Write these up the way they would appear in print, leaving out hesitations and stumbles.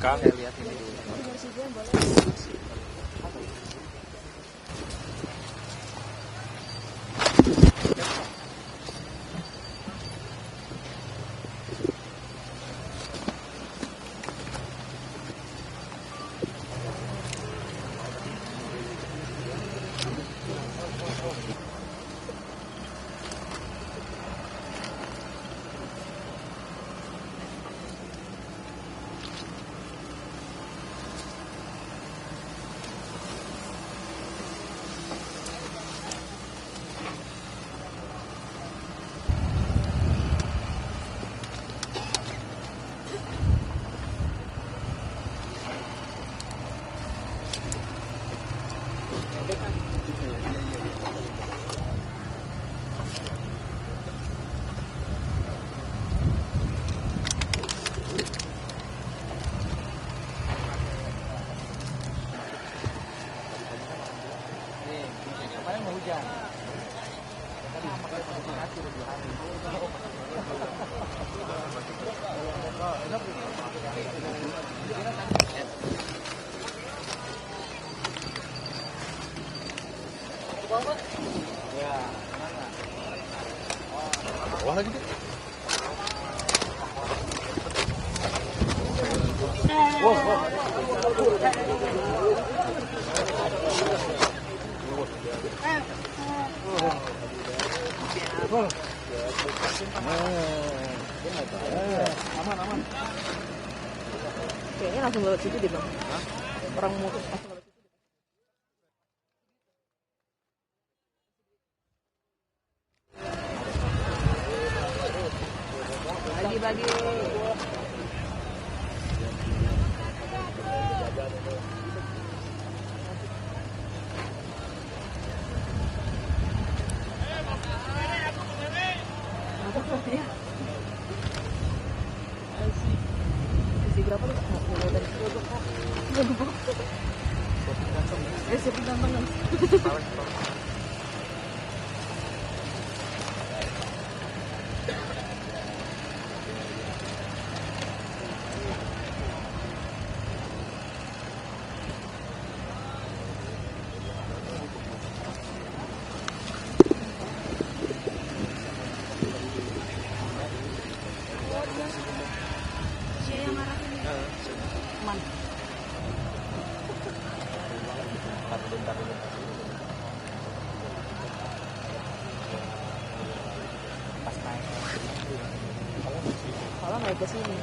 Kang. Saya lihat ini dulu. Kemarin mau hujan. Tadi pakai hati lebih hari. Ya, mana? Bawah lagi deh. Aman. Kayaknya langsung lewat situ deh bang. Orang motor langsung lewat situ. Bagi-bagi. Isi berapa tuh? Siapin kantong. Pas naik. Kalau naik ke sini.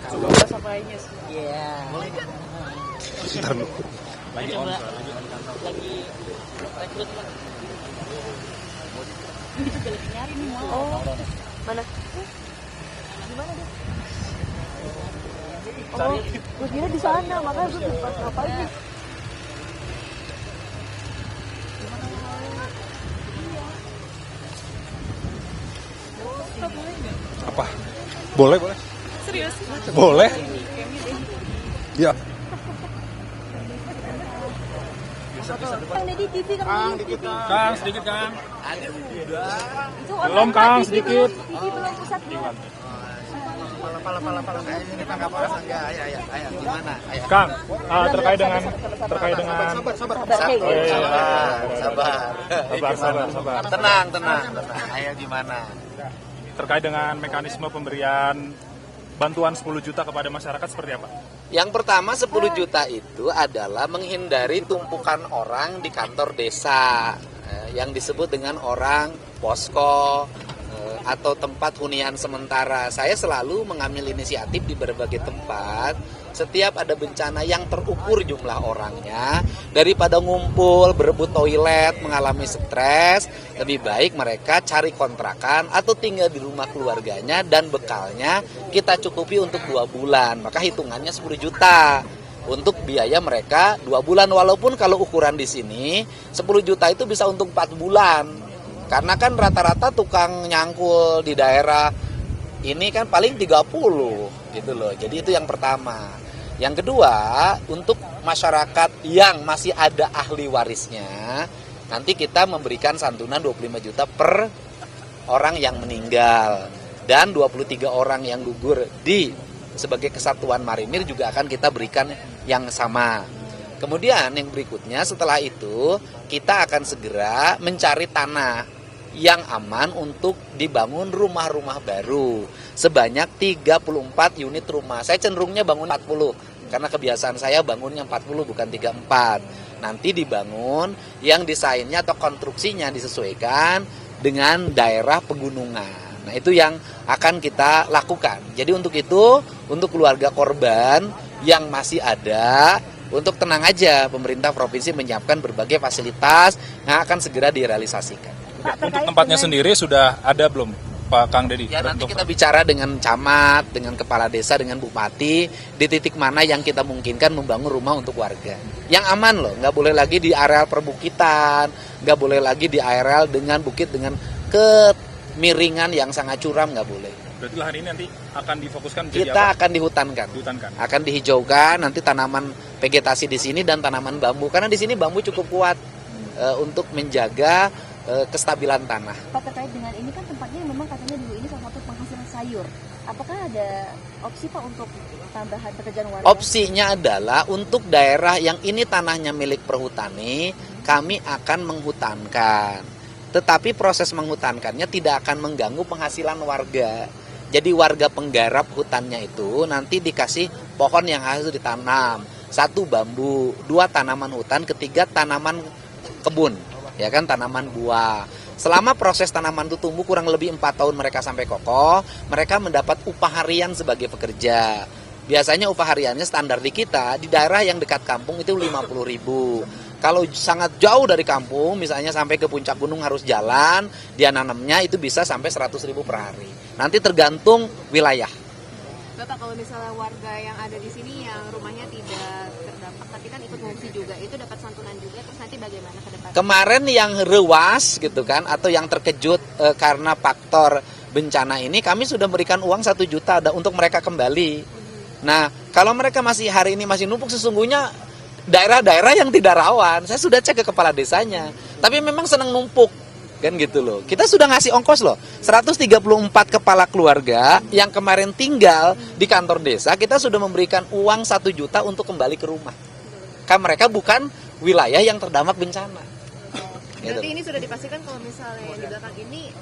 Coba sampainya sih. Iya. Sebentar dulu. Lagi rekrutmen. Ini juga lagi nyari nih mau. Oh, mana? Gimana deh? Oh, gue kira di sana, makanya gue pas ngapain nih? Apa? Boleh. Serius? Boleh. Ya. Kang Deddy TV Kang, sedikit Kang. Ada udah. Belum Kang, sedikit. TV belum pusat belum. Pala. Ini tanggapan enggak? Ayo. Gimana? Ayo. Kang, terkait dengan Sabar. Tenang. Ayo gimana? terkait dengan mekanisme pemberian bantuan 10 juta kepada masyarakat seperti apa? Yang pertama 10 juta itu adalah menghindari tumpukan orang di kantor desa yang disebut dengan orang posko atau tempat hunian sementara. Saya selalu mengambil inisiatif di berbagai tempat. Setiap ada bencana yang terukur jumlah orangnya, daripada ngumpul, berebut toilet, mengalami stres, lebih baik mereka cari kontrakan atau tinggal di rumah keluarganya dan bekalnya kita cukupi untuk 2 bulan. Maka hitungannya 10 juta untuk biaya mereka 2 bulan. Walaupun kalau ukuran di sini 10 juta itu bisa untuk 4 bulan. Karena kan rata-rata tukang nyangkul di daerah ini kan paling 30 gitu loh. Jadi itu yang pertama. Yang kedua, untuk masyarakat yang masih ada ahli warisnya, nanti kita memberikan santunan 25 juta per orang yang meninggal. Dan 23 orang yang gugur sebagai kesatuan marinir juga akan kita berikan yang sama. Kemudian yang berikutnya setelah itu kita akan segera mencari tanah yang aman untuk dibangun rumah-rumah baru sebanyak 34 unit rumah. Saya cenderungnya bangun 40 karena kebiasaan saya bangunnya 40 bukan 34. Nanti dibangun yang desainnya atau konstruksinya disesuaikan dengan daerah pegunungan. Nah, itu yang akan kita lakukan. Jadi untuk itu, untuk keluarga korban yang masih ada, untuk tenang aja, pemerintah provinsi menyiapkan berbagai fasilitas yang akan segera direalisasikan. Untuk tempatnya sendiri sudah ada belum, Pak Kang Deddy? Ya, nanti kita bicara dengan camat, dengan kepala desa, dengan bupati, di titik mana yang kita mungkinkan membangun rumah untuk warga. Yang aman loh, nggak boleh lagi di areal perbukitan, nggak boleh lagi di areal dengan bukit dengan kemiringan yang sangat curam, nggak boleh. Berarti lahan ini nanti akan difokuskan menjadi Kita apa? akan dihutankan. Akan dihijaukan, nanti tanaman vegetasi di sini dan tanaman bambu. Karena di sini bambu cukup kuat untuk menjaga kestabilan tanah. Pak, terkait dengan ini kan tempatnya memang katanya dulu ini salah satu penghasil sayur. Apakah ada opsi Pak untuk tambahan pekerjaan warga? Opsinya adalah untuk daerah yang ini tanahnya milik perhutani, kami akan menghutankan. Tetapi proses menghutankannya tidak akan mengganggu penghasilan warga. Jadi warga penggarap hutannya itu nanti dikasih pohon yang harus ditanam. 1 bambu, 2 tanaman hutan, ketiga tanaman kebun. Ya kan, tanaman buah. Selama proses tanaman itu tumbuh kurang lebih 4 tahun mereka sampai kokoh, mereka mendapat upah harian sebagai pekerja. Biasanya upah hariannya standar di kita, di daerah yang dekat kampung itu 50.000. Kalau sangat jauh dari kampung, misalnya sampai ke puncak gunung harus jalan, dia nanamnya itu bisa sampai 100.000 per hari. Nanti tergantung wilayah. Bapak, kalau misalnya warga yang ada di sini yang rumahnya tidak terdampak, tapi kan ikut mengungsi juga, itu dapat santunan juga, terus nanti bagaimana ke depan? Kemarin yang rewas gitu kan, atau yang terkejut karena faktor bencana ini, kami sudah berikan uang 1 juta untuk mereka kembali. Nah, kalau mereka masih hari ini masih numpuk, sesungguhnya daerah-daerah yang tidak rawan, saya sudah cek ke kepala desanya, tapi memang senang numpuk. Kan gitu loh. Kita sudah ngasih ongkos loh. 134 kepala keluarga yang kemarin tinggal di kantor desa, kita sudah memberikan uang 1 juta untuk kembali ke rumah. Kan mereka bukan wilayah yang terdampak bencana. Berarti ini sudah dipastikan kalau misalnya yang di belakang ini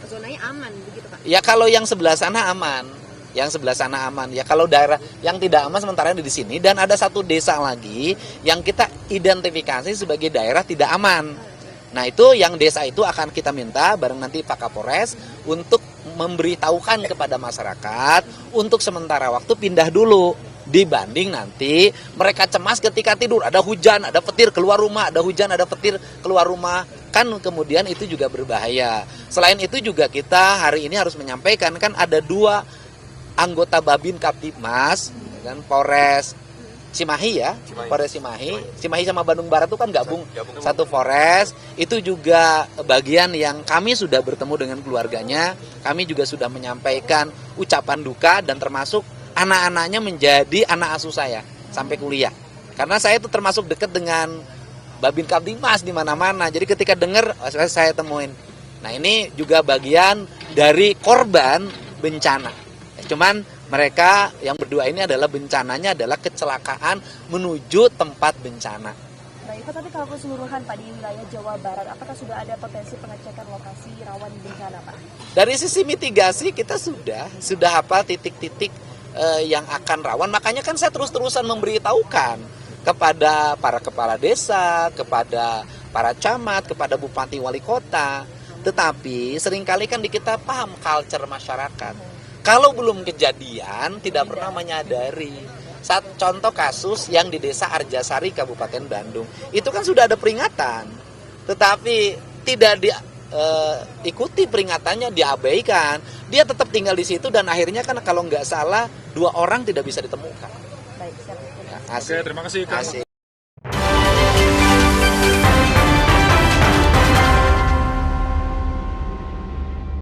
zonanya aman begitu Pak? Ya kalau yang sebelah sana aman. Yang sebelah sana aman. Ya kalau daerah yang tidak aman sementara di sini, dan ada 1 desa lagi yang kita identifikasi sebagai daerah tidak aman. Nah itu yang desa itu akan kita minta bareng nanti Pak Kapolres untuk memberitahukan kepada masyarakat untuk sementara waktu pindah dulu, dibanding nanti mereka cemas ketika tidur, ada hujan, ada petir keluar rumah, ada hujan, ada petir keluar rumah, kan kemudian itu juga berbahaya. Selain itu juga kita hari ini harus menyampaikan, kan ada 2 anggota Babin Kaptipmas dan Polres Cimahi ya, Polres Cimahi sama Bandung Barat itu kan gabung satu Polres. Itu juga bagian yang kami sudah bertemu dengan keluarganya, kami juga sudah menyampaikan ucapan duka dan termasuk anak-anaknya menjadi anak asuh saya sampai kuliah. Karena saya itu termasuk dekat dengan Babin Kaptipmas di mana-mana. Jadi ketika dengar saya temuin. Nah, ini juga bagian dari korban bencana. Cuman mereka yang berdua ini adalah bencananya adalah kecelakaan menuju tempat bencana. Baik, tapi kalau keseluruhan Pak di wilayah Jawa Barat, apakah sudah ada potensi pengecekan lokasi rawan bencana Pak? Dari sisi mitigasi kita sudah apa titik-titik yang akan rawan. Makanya kan saya terus-terusan memberitahukan kepada para kepala desa, kepada para camat, kepada bupati wali kota. Tetapi seringkali kan di kita paham culture masyarakat. Kalau belum kejadian tidak pernah menyadari. Contoh kasus yang di desa Arjasari Kabupaten Bandung, itu kan sudah ada peringatan, tetapi tidak diikuti peringatannya, diabaikan. Dia tetap tinggal di situ dan akhirnya kan kalau nggak salah 2 orang tidak bisa ditemukan. Oke, terima kasih Kang.